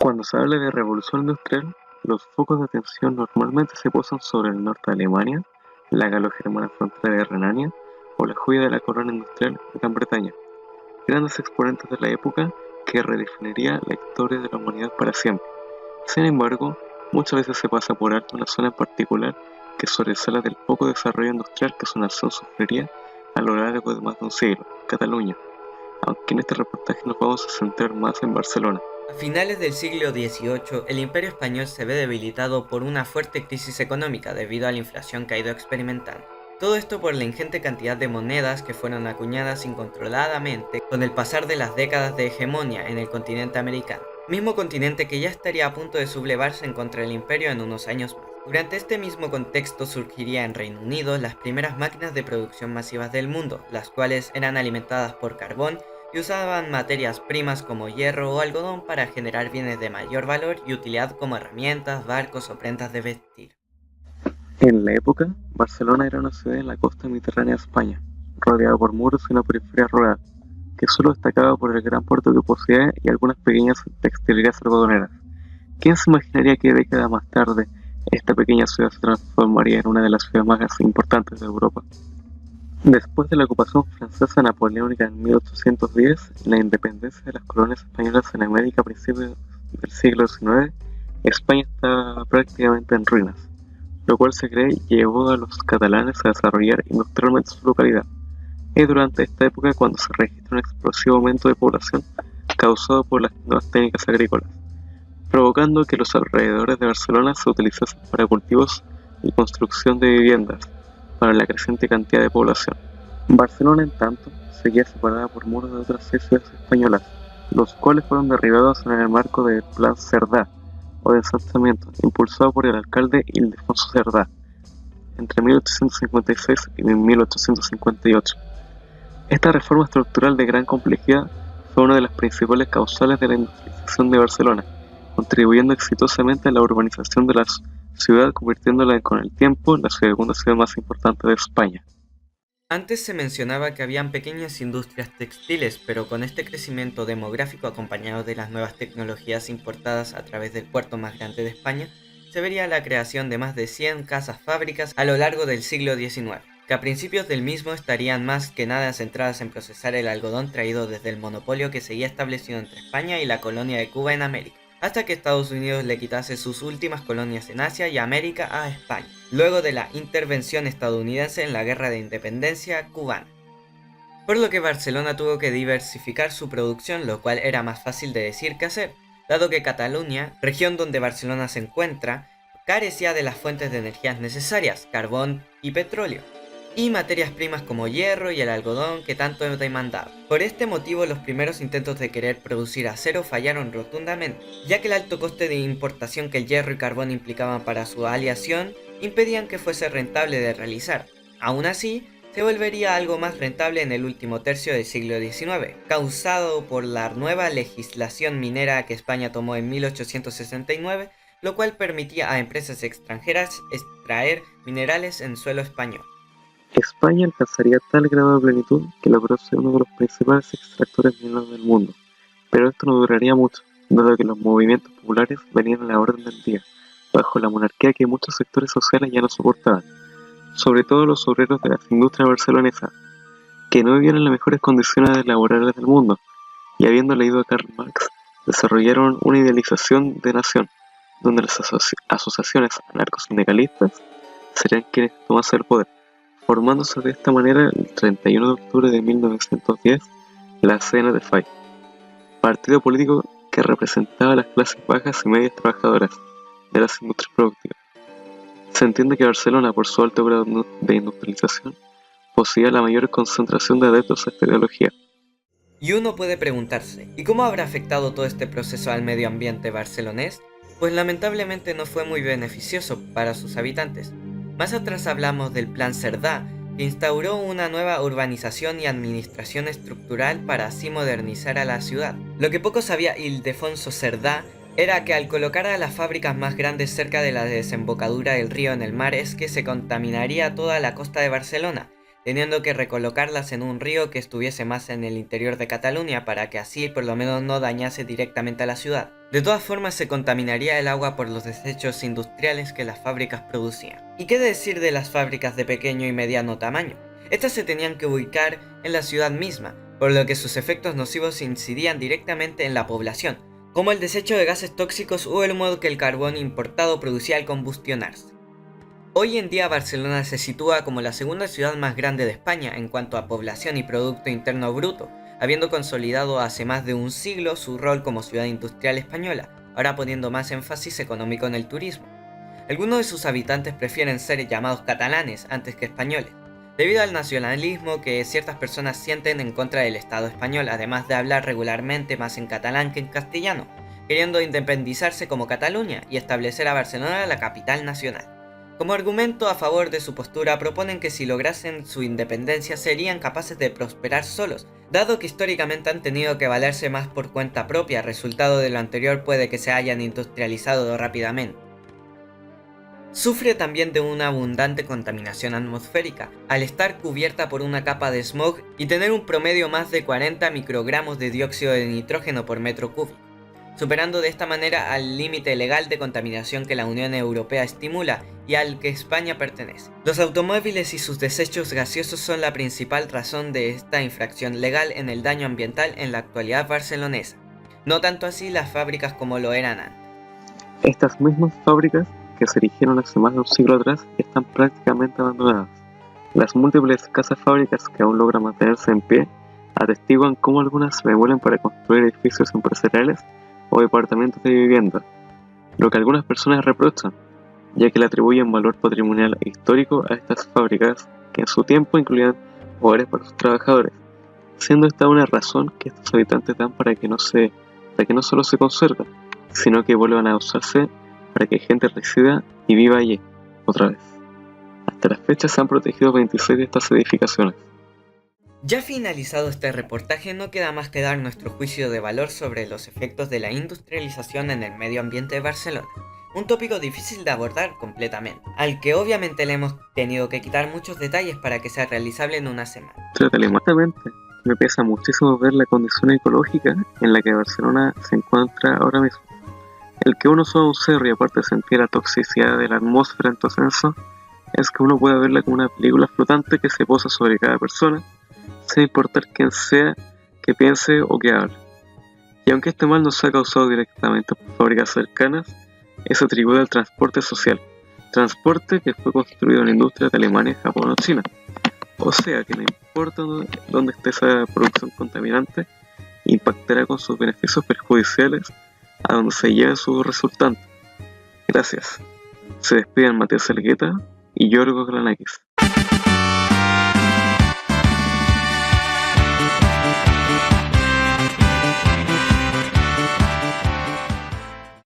Cuando se habla de revolución industrial, los focos de atención normalmente se posan sobre el norte de Alemania, la galo-germana frontera de Renania o la joya de la corona industrial de Gran Bretaña, grandes exponentes de la época que redefiniría la historia de la humanidad para siempre. Sin embargo, muchas veces se pasa por alto una zona en particular que sobresale del poco desarrollo industrial que su nación sufriría a lo largo de más de un siglo, Cataluña, aunque en este reportaje nos vamos a centrar más en Barcelona. A finales del siglo XVIII, el Imperio español se ve debilitado por una fuerte crisis económica debido a la inflación que ha ido experimentando. Todo esto por la ingente cantidad de monedas que fueron acuñadas incontroladamente con el pasar de las décadas de hegemonía en el continente americano, mismo continente que ya estaría a punto de sublevarse en contra del imperio en unos años más. Durante este mismo contexto surgiría en Reino Unido las primeras máquinas de producción masivas del mundo, las cuales eran alimentadas por carbón y usaban materias primas como hierro o algodón para generar bienes de mayor valor y utilidad como herramientas, barcos o prendas de vestir. En la época, Barcelona era una ciudad en la costa mediterránea de España, rodeada por muros y una periferia rural, que solo destacaba por el gran puerto que posee y algunas pequeñas textilerías algodoneras. ¿Quién se imaginaría que décadas más tarde esta pequeña ciudad se transformaría en una de las ciudades más importantes de Europa? Después de la ocupación francesa napoleónica en 1810 y la independencia de las colonias españolas en América a principios del siglo XIX, España estaba prácticamente en ruinas, lo cual se cree llevó a los catalanes a desarrollar industrialmente su localidad. Es durante esta época cuando se registra un explosivo aumento de población causado por las nuevas técnicas agrícolas, provocando que los alrededores de Barcelona se utilizasen para cultivos y construcción de viviendas para la creciente cantidad de población. Barcelona, en tanto, seguía separada por muros de otras 6 ciudades españolas, los cuales fueron derribados en el marco del Plan Cerdá, o de ensanchamiento, impulsado por el alcalde Ildefonso Cerdá, entre 1856 y 1858. Esta reforma estructural de gran complejidad fue una de las principales causales de la industrialización de Barcelona, contribuyendo exitosamente a la urbanización de la ciudad, convirtiéndola con el tiempo en la segunda ciudad más importante de España. Antes se mencionaba que habían pequeñas industrias textiles, pero con este crecimiento demográfico acompañado de las nuevas tecnologías importadas a través del puerto más grande de España, se vería la creación de más de 100 casas fábricas a lo largo del siglo XIX, que a principios del mismo estarían más que nada centradas en procesar el algodón traído desde el monopolio que seguía establecido entre España y la colonia de Cuba en América, hasta que Estados Unidos le quitase sus últimas colonias en Asia y América a España, luego de la intervención estadounidense en la Guerra de Independencia cubana. Por lo que Barcelona tuvo que diversificar su producción, lo cual era más fácil de decir que hacer, dado que Cataluña, región donde Barcelona se encuentra, carecía de las fuentes de energías necesarias, carbón y petróleo, y materias primas como hierro y el algodón que tanto demandaba. Por este motivo, los primeros intentos de querer producir acero fallaron rotundamente, ya que el alto coste de importación que el hierro y carbón implicaban para su aleación impedían que fuese rentable de realizar. Aún así, se volvería algo más rentable en el último tercio del siglo XIX, causado por la nueva legislación minera que España tomó en 1869, lo cual permitía a empresas extranjeras extraer minerales en suelo español. España alcanzaría tal grado de plenitud que logró ser uno de los principales extractores mineros del mundo, pero esto no duraría mucho, dado que los movimientos populares venían a la orden del día, bajo la monarquía que muchos sectores sociales ya no soportaban, sobre todo los obreros de las industrias barcelonesas, que no vivían en las mejores condiciones laborales del mundo, y habiendo leído a Karl Marx, desarrollaron una idealización de nación, donde las asociaciones anarcosindicalistas serían quienes tomasen el poder, formándose de esta manera el 31 de octubre de 1910 la CNDFI, partido político que representaba a las clases bajas y medias trabajadoras de las industrias productivas. Se entiende que Barcelona, por su alto grado de industrialización, poseía la mayor concentración de adeptos a esta ideología. Y uno puede preguntarse, ¿y cómo habrá afectado todo este proceso al medio ambiente barcelonés? Pues lamentablemente no fue muy beneficioso para sus habitantes. Más atrás hablamos del Plan Cerdá, que instauró una nueva urbanización y administración estructural para así modernizar a la ciudad. Lo que poco sabía Ildefonso Cerdá era que al colocar a las fábricas más grandes cerca de la desembocadura del río en el mar es que se contaminaría toda la costa de Barcelona, teniendo que recolocarlas en un río que estuviese más en el interior de Cataluña para que así por lo menos no dañase directamente a la ciudad. De todas formas se contaminaría el agua por los desechos industriales que las fábricas producían. ¿Y qué decir de las fábricas de pequeño y mediano tamaño? Estas se tenían que ubicar en la ciudad misma, por lo que sus efectos nocivos incidían directamente en la población, como el desecho de gases tóxicos o el humo que el carbón importado producía al combustionarse. Hoy en día Barcelona se sitúa como la segunda ciudad más grande de España en cuanto a población y Producto Interno Bruto, habiendo consolidado hace más de un siglo su rol como ciudad industrial española, ahora poniendo más énfasis económico en el turismo. Algunos de sus habitantes prefieren ser llamados catalanes antes que españoles, debido al nacionalismo que ciertas personas sienten en contra del Estado español, además de hablar regularmente más en catalán que en castellano, queriendo independizarse como Cataluña y establecer a Barcelona la capital nacional. Como argumento a favor de su postura proponen que si lograsen su independencia serían capaces de prosperar solos, dado que históricamente han tenido que valerse más por cuenta propia, resultado de lo anterior puede que se hayan industrializado rápidamente. Sufre también de una abundante contaminación atmosférica, al estar cubierta por una capa de smog y tener un promedio más de 40 microgramos de dióxido de nitrógeno por metro cúbico, superando de esta manera al límite legal de contaminación que la Unión Europea estimula y al que España pertenece. Los automóviles y sus desechos gaseosos son la principal razón de esta infracción legal en el daño ambiental en la actualidad barcelonesa, no tanto así las fábricas como lo eran antes. Estas mismas fábricas que se erigieron hace más de un siglo atrás están prácticamente abandonadas. Las múltiples escasas fábricas que aún logran mantenerse en pie atestiguan cómo algunas se devuelven para construir edificios empresariales o departamentos de vivienda, lo que algunas personas reprochan, ya que le atribuyen valor patrimonial e histórico a estas fábricas que en su tiempo incluían hogares para sus trabajadores, siendo esta una razón que estos habitantes dan para que no solo se conserven, sino que vuelvan a usarse para que gente resida y viva allí, otra vez. Hasta la fecha se han protegido 26 de estas edificaciones. Ya finalizado este reportaje, no queda más que dar nuestro juicio de valor sobre los efectos de la industrialización en el medio ambiente de Barcelona, un tópico difícil de abordar completamente, al que obviamente le hemos tenido que quitar muchos detalles para que sea realizable en una semana. Exactamente. Me pesa muchísimo ver la condición ecológica en la que Barcelona se encuentra ahora mismo. El que uno sube un cerro y aparte sentir la toxicidad de la atmósfera en tu ascenso, es que uno puede verla como una película flotante que se posa sobre cada persona, sin importar quién sea, que piense o que hable. Y aunque este mal no se ha causado directamente por fábricas cercanas, es atribuido al transporte social, transporte que fue construido en industrias de Alemania, Japón o China. O sea que no importa dónde esté esa producción contaminante, impactará con sus beneficios perjudiciales a donde se lleven sus resultantes. Gracias. Se despiden Matías Elgueta y Yorgo Granakis.